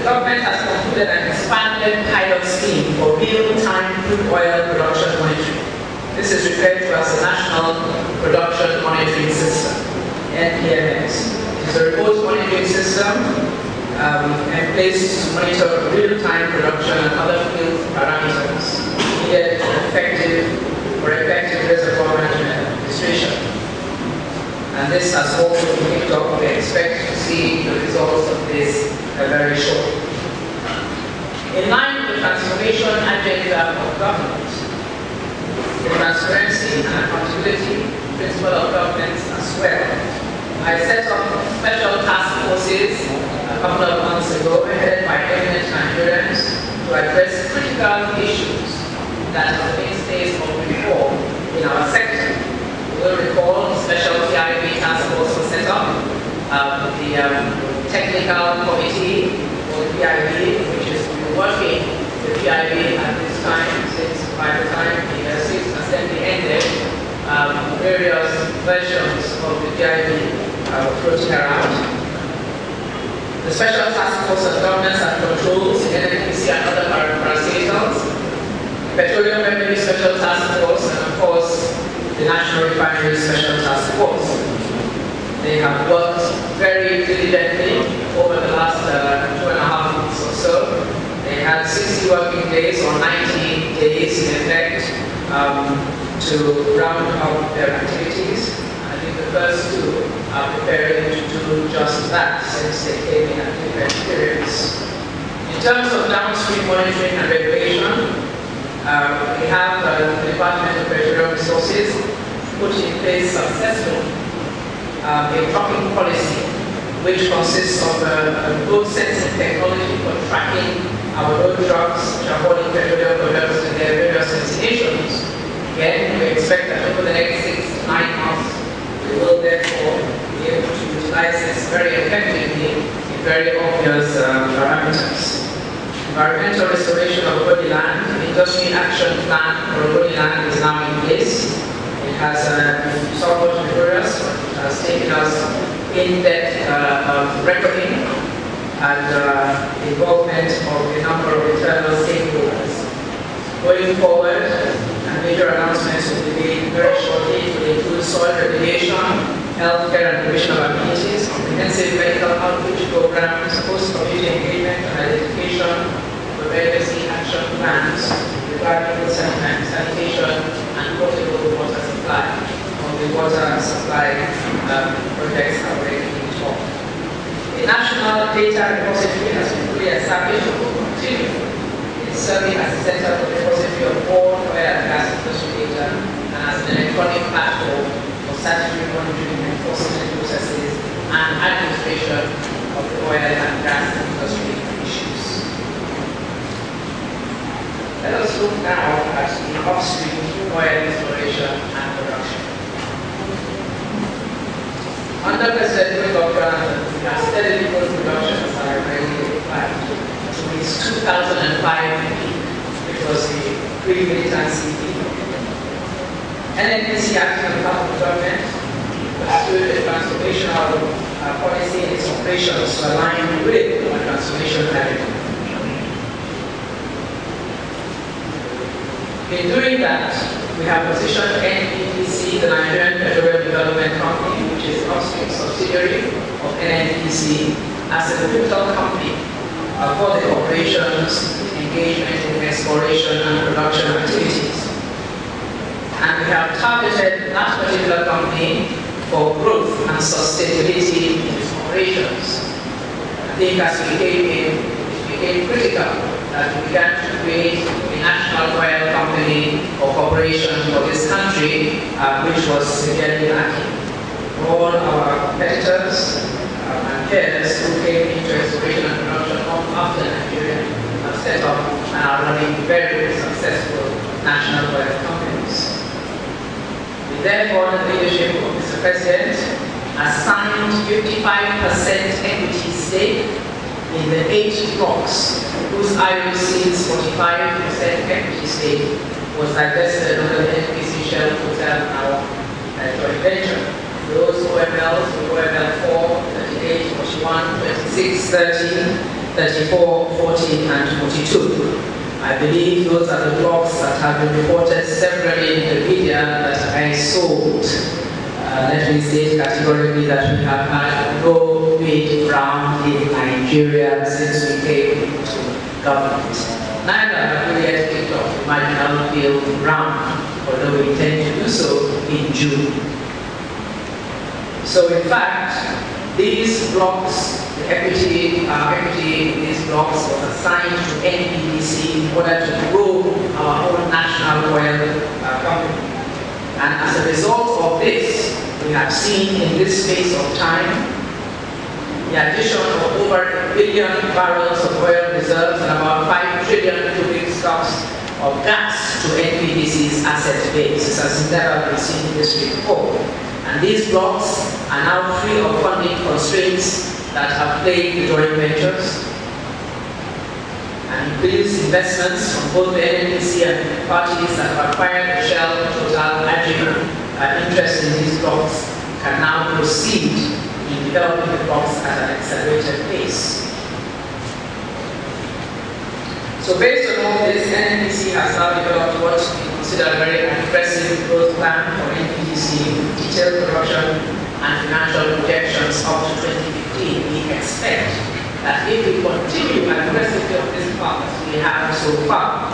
government has concluded an expanded pilot scheme for real-time crude oil production monitoring. This is referred to as the National Production Monitoring System, NPMS. It is a remote monitoring system in place to monitor real-time production and other field parameters needed for effective reservoir management and administration. And this has also been picked up. We expect to see the results of this very shortly. In line with the transformation agenda of government, the transparency and accountability principle of government as well, I set up special task forces a couple of months ago, headed by eminent Nigerians, to address critical issues that are mainstays of reform in our sector. You will recall the special PIB task force was set up, the technical committee for the PIB, which has been working with PIB at this time since by the time the Sixth Assembly ended, various versions of the PIB were floating around. The Special Task Force on Governance and Controls, the NNPC and other parastatals, Petroleum Revenue Special Task Force, and of course, the National Refinery Special Task Force. They have worked very diligently over the last 2.5 months or so. They had 60 working days or 90 days in effect to round up their activities. I think the first two are preparing to do just that since they came in at different periods. In terms of downstream monitoring and regulation, we have the Department of Petroleum Resources put in place successfully a trucking policy which consists of a road sensing technology for tracking our road trucks which are hauling petroleum products to their various destinations. Again, we expect that over the next 6 to 9 months, we will therefore be able to utilize this very effectively in very obvious parameters. Environmental restoration of body land, the industry action plan for body land is now in place. It has somewhat rigorous, it has taken us in-depth reckoning and involvement of a number of internal stakeholders. Going forward, major announcements will be made very shortly to include soil remediation, healthcare and provision of amenities, comprehensive medical outreach programs, post-community engagement and identification of emergency action plans regarding sanitation and potable water supply on the water supply projects that we're being taught. A national data repository has been fully established and will continue serving as a center for the repository of all oil and gas industry data and as an electronic platform for statutory monitoring and enforcement processes and administration of the oil and gas industry issues. Let us look now at the upstream oil exploration and production. Under President Dr. we have steadily grown production as I already replied. Since 2005, which was the pre-militancy peak. NNPC acting on behalf of the government pursued a transformational policy in its operations to align with our transformation agenda. In doing that, we have positioned NNPC, the Nigerian Petroleum Development Company, which is an upstream subsidiary of NNPC, as a pivotal company for the operations, engagement in exploration and production activities. And we have targeted that particular company for growth and sustainability in its operations. I think as we came in, it became critical that we began to create a national oil company or corporation for this country, which was severely lacking. All our competitors and peers who came into exploration and production after Nigeria have set up and are running very, very successful national oil companies. We therefore, the leadership of Mr. President, assigned 55% equity stake in the 8 blocks whose IOC's 45% equity stake was divested under the NPC Shell Hotel now joint venture. Those OMLs, OML 4, 38, 41, 26, 13, 34, 40, and 42. I believe those are the blocks that have been reported separately in the media that I sold. Let me state categorically that we have had no bid round in Nigeria since we came to government. Neither have we yet kicked off the marginal field round, although we intend to do so in June. So in fact, these blocks, the equity in these blocks was assigned to NPDC in order to grow our own national oil company. And as a result of this, we have seen in this space of time the addition of over 1 billion barrels of oil reserves and about 5 trillion cubic stocks of gas to NPDC's asset base. This has never been seen in this before. And these blocks are now free of funding constraints that have plagued the joint ventures, and includes investments from both the NNPC and parties that have acquired the Shell, Total, Agri interest in these blocks can now proceed in developing the blocks at an accelerated pace. So based on all this, NNPC has now developed what we consider a very aggressive growth plan for NPDC, detailed production and financial projections up to 2015. We expect that if we continue aggressively on this path as we have so far,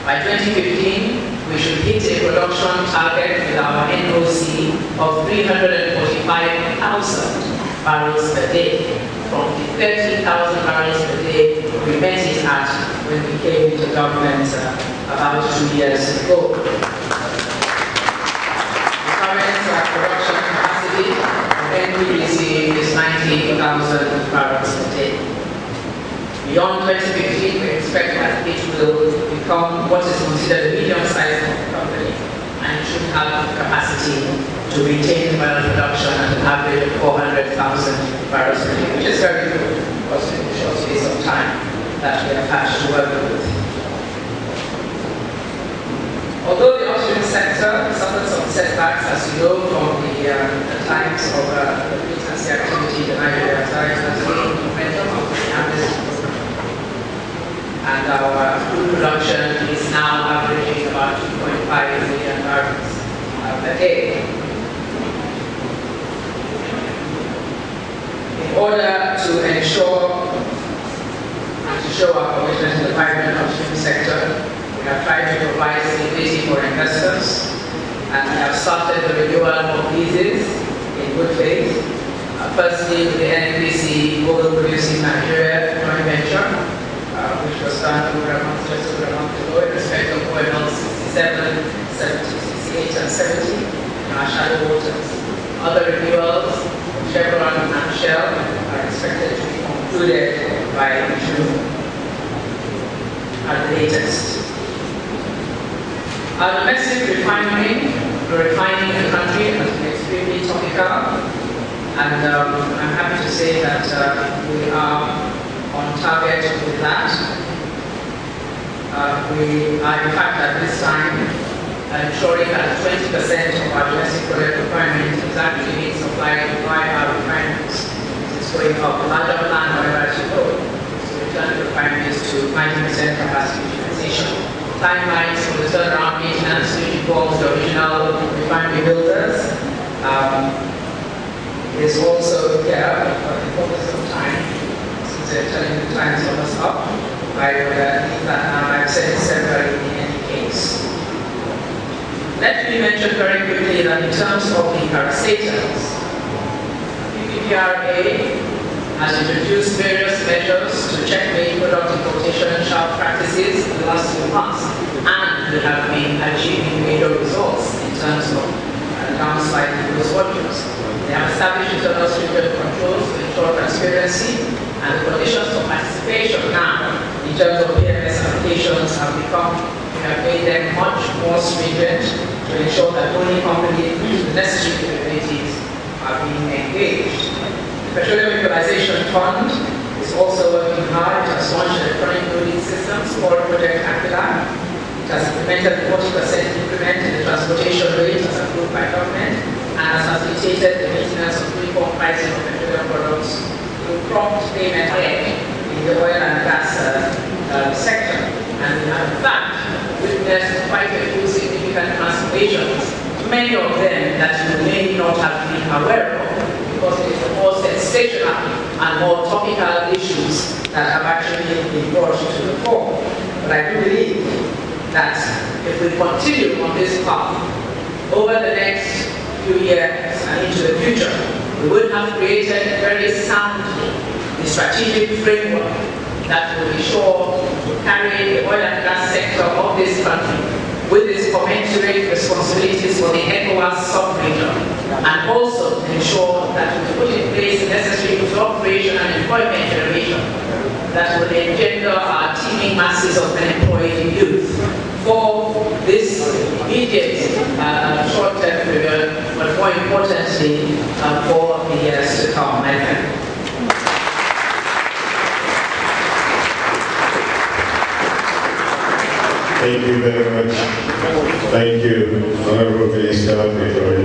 by 2015 we should hit a production target with our NOC of 345,000 barrels per day, from the 30,000 barrels per day we met it at when we came into government about 2 years ago. The current production capacity of NPDC is 90,000 barrels per day. Beyond 2015, we expect that it will become what is considered a medium-sized company, and it should have capacity to retain oil production at an average of 400,000 barrels per day, which is very good because in a short space of time that we have had to work with. Although the upstream sector suffered some setbacks, as you know, from the times of the business activity, the Nigeria times has gained momentum of the amnesty program. And our crude production is now averaging about 2.5 million barrels per day. In order to ensure and to show our commitment to the vibrant upstream sector, we have tried to provide stability for investors, and we have started the renewal of leases in good faith. Firstly, with the NNPC Oil Producing Nigeria joint venture, which was done just over a month ago in respect of OML 67, 70, 68, and 70 in our shallow waters. Other renewals, Chevron and Shell, are expected to be concluded by June at the latest. Our domestic refining the country has been extremely topical, and I'm happy to say that we are on target with that. We are in fact at this time ensuring that 20% of our domestic product requirement is actually being supplied by our refineries. This is going up. The larger plan, however, as you know, is to return the refineries to 90% capacity utilization. Timelines for the turnaround maintenance, which involves the original refinery builders, is also here, but in focus of time, since they're telling the times of us up. I would leave that now. I've said it separately in any case. Let me mention very quickly that in terms of the parastatals, PPPRA has introduced various measures to checkmate product importation sharp practices in the last few months, and we have been achieving major results in terms of downside in those volumes. They have established internal stringent controls to ensure transparency, and the conditions for participation now in terms of PMS applications have made them much more stringent to ensure that only companies with the necessary capabilities are being engaged. The Petroleum Equalization Fund is also working hard. It has launched electronic loading systems called Project Aquila. It has implemented the 40% increment in the transportation rate as approved by government, and has facilitated the maintenance of uniform pricing of petroleum products through prompt payment in the oil and conversational and more topical issues that have actually been brought to the fore. But I do believe that if we continue on this path over the next few years and into the future, we would have created very soundly the strategic framework that will be sure to carry the oil and gas sector of this country with its commensurate responsibilities for the ECOWAS sub-region, and also ensure that we put in place the necessary job creation and employment generation that will engender our teeming masses of unemployed youth for this immediate short-term period, but more importantly for the years to come. I thank you. Thank you very much. Thank you, Honorable Minister.